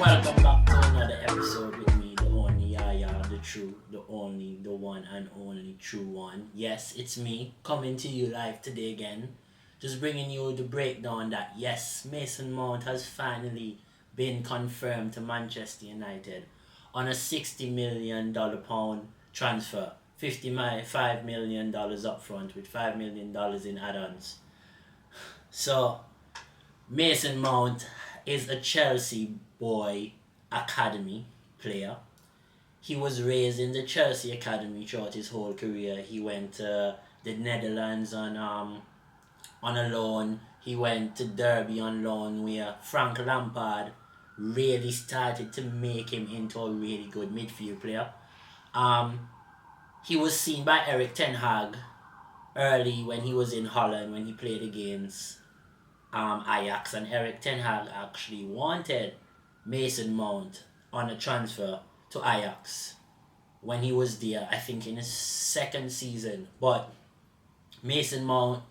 Welcome back to another episode with me, the only Yaya, the true, the only, the one and only true one. Yes, it's me coming to you live today again, just bringing you the breakdown that yes, Mason Mount has finally been confirmed to Manchester United on a $60 million pound transfer, $55 million up front with $5 million in add-ons. So Mason Mount is a Chelsea boy academy player. He was raised in the Chelsea academy throughout his whole career. He went to the Netherlands on a loan. He went to Derby on loan where Frank Lampard really started to make him into a really good midfield player. He was seen by Eric Ten Hag early when he was in Holland when he played against Ajax, and Eric Ten Hag actually wanted Mason Mount on a transfer to Ajax when he was there, I think in his second season. But Mason Mount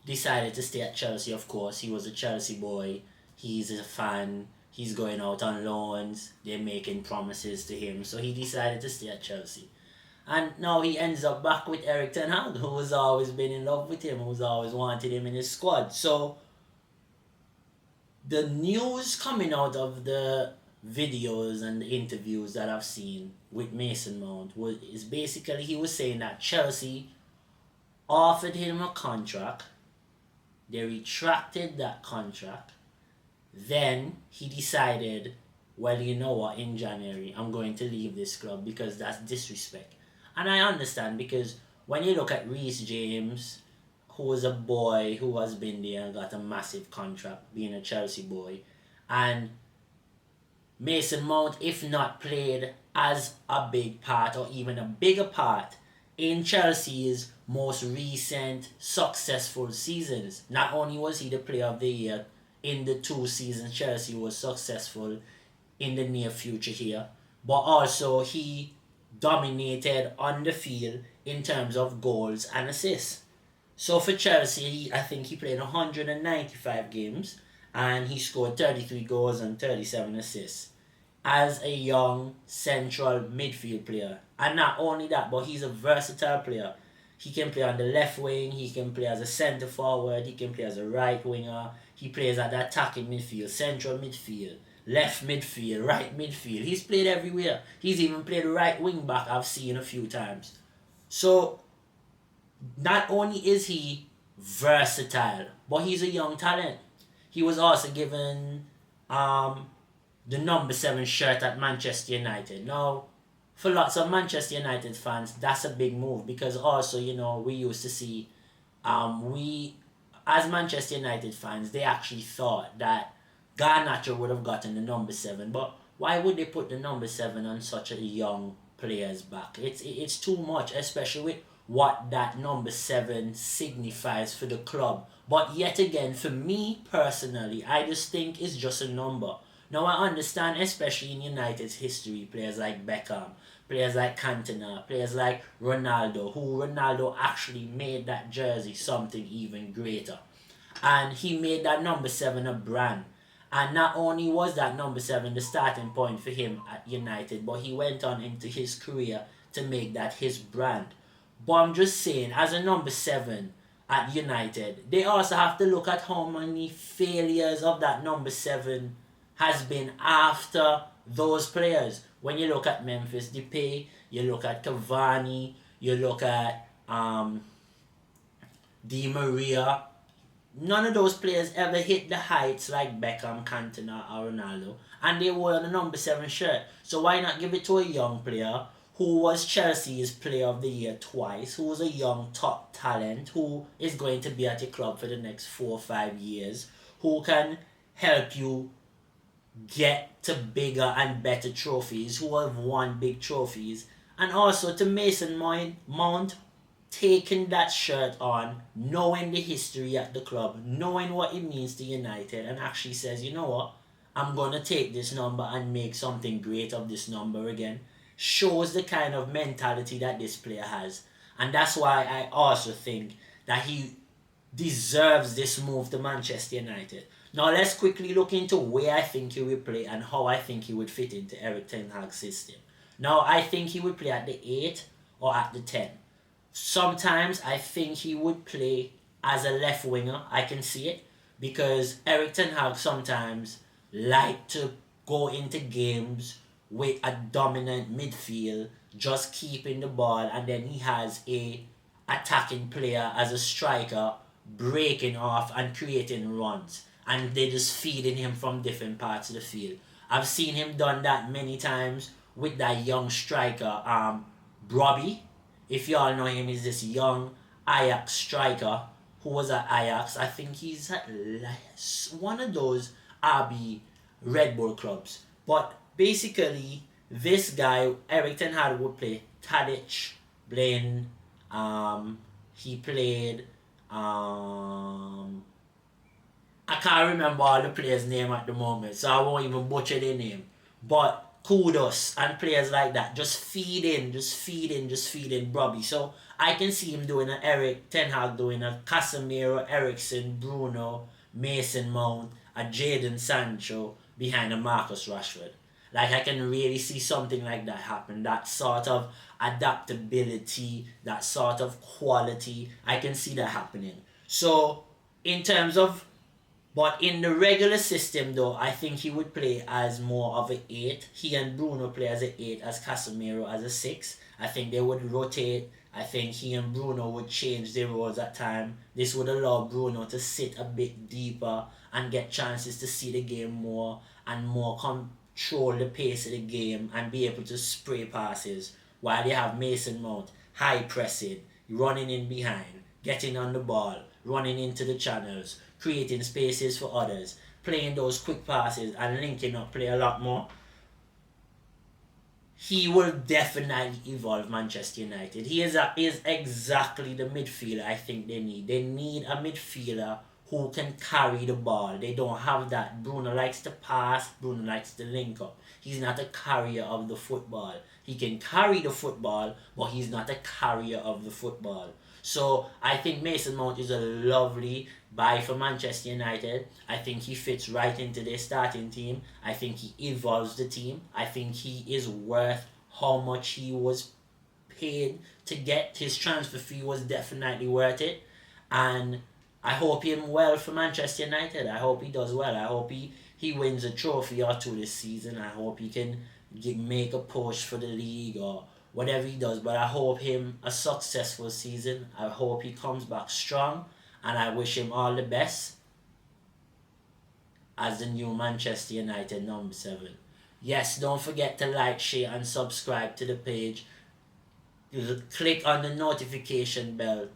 decided to stay at Chelsea, of course. He was a Chelsea boy. He's a fan. He's going out on loans. They're making promises to him. So he decided to stay at Chelsea. And now he ends up back with Eric Ten Hag, who has always been in love with him, who's always wanted him in his squad. So the news coming out of the videos and the interviews that I've seen with Mason Mount is basically he was saying that Chelsea offered him a contract, they retracted that contract, then he decided, well, you know what, in January I'm going to leave this club because that's disrespect. And I understand, because when you look at Reece James, who was a boy who has been there and got a massive contract being a Chelsea boy, and Mason Mount, if not played as a big part or even a bigger part in Chelsea's most recent successful seasons. Not only was he the player of the year in the 2 seasons Chelsea was successful in the near future here, but also he dominated on the field in terms of goals and assists. So for Chelsea, I think he played 195 games and he scored 33 goals and 37 assists as a young central midfield player. And not only that, but he's a versatile player. He can play on the left wing, he can play as a centre forward, he can play as a right winger, he plays at the attacking midfield, central midfield, left midfield, right midfield. He's played everywhere. He's even played right wing back, I've seen a few times. So not only is he versatile, but he's a young talent. He was also given the number 7 shirt at Manchester United. Now, for lots of Manchester United fans, that's a big move, because also, we used to see, we, as Manchester United fans, they actually thought that Garnacho would have gotten the number 7, but why would they put the number 7 on such a young player's back? It's too much, especially with what that number 7 signifies for the club. But yet again, for me personally, I just think it's just a number. Now I understand, especially in United's history, players like Beckham, players like Cantona, players like Ronaldo actually made that jersey something even greater. And he made that number 7 a brand. And not only was that number 7 the starting point for him at United, but he went on into his career to make that his brand. But I'm just saying, as a number 7 at United, they also have to look at how many failures of that number 7 has been after those players. When you look at Memphis Depay, you look at Cavani, you look at Di Maria, none of those players ever hit the heights like Beckham, Cantona or Ronaldo, and they wore the number 7 shirt. So why not give it to a young player who was Chelsea's player of the year twice, who was a young top talent, who is going to be at your club for the next 4 or 5 years, who can help you get to bigger and better trophies, who have won big trophies. And also to Mason Mount, taking that shirt on, knowing the history at the club, knowing what it means to United, and actually says, you know what, I'm going to take this number and make something great of this number again, shows the kind of mentality that this player has. And that's why I also think that he deserves this move to Manchester United. Now let's quickly look into where I think he will play and how I think he would fit into Eric Ten Hag's system. Now I think he would play at the 8 or at the 10. Sometimes I think he would play as a left winger. I can see it because Eric Ten Hag sometimes like to go into games with a dominant midfield, just keeping the ball, and then he has a attacking player as a striker breaking off and creating runs, and they just feeding him from different parts of the field. I've seen him done that many times with that young striker, Robbie. If y'all know him, he's this young Ajax striker who was at Ajax. I think he's at one of those RB Red Bull clubs. But basically, this guy, Eric Ten Hag, would play Tadic, Blaine, he played, I can't remember all the players' name at the moment, so I won't even butcher their name. But Kudos and players like that just feed in, Bobby. So I can see him doing an Eric Ten Hag doing a Casemiro, Ericsson, Bruno, Mason Mount, a Jadon Sancho behind a Marcus Rashford. Like I can really see something like that happen. That sort of adaptability, that sort of quality. I can see that happening. So in terms of, but in the regular system though, I think he would play as more of an 8. He and Bruno play as an 8, as Casemiro as a 6. I think they would rotate. I think he and Bruno would change their roles at time. This would allow Bruno to sit a bit deeper and get chances to see the game more and more control the pace of the game and be able to spray passes, while you have Mason Mount high pressing, running in behind, getting on the ball, running into the channels, creating spaces for others, playing those quick passes and linking up play a lot more. He will definitely evolve Manchester United. He is exactly the midfielder I think they need. They need a midfielder who can carry the ball. They don't have that. Bruno likes to pass, Bruno likes to link up. He's not a carrier of the football. He can carry the football, but he's not a carrier of the football. So I think Mason Mount is a lovely buy for Manchester United. I think he fits right into their starting team. I think he evolves the team. I think he is worth how much he was paid to get. His transfer fee was definitely worth it. And I hope him well for Manchester United. I hope he does well. I hope he wins a trophy or two this season. I hope he can make a push for the league or whatever he does. But I hope him a successful season. I hope he comes back strong. And I wish him all the best as the new Manchester United number 7. Yes, don't forget to like, share, and subscribe to the page. Click on the notification bell.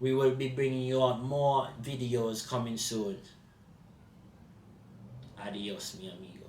We will be bringing you out more videos coming soon. Adios, mi amigo.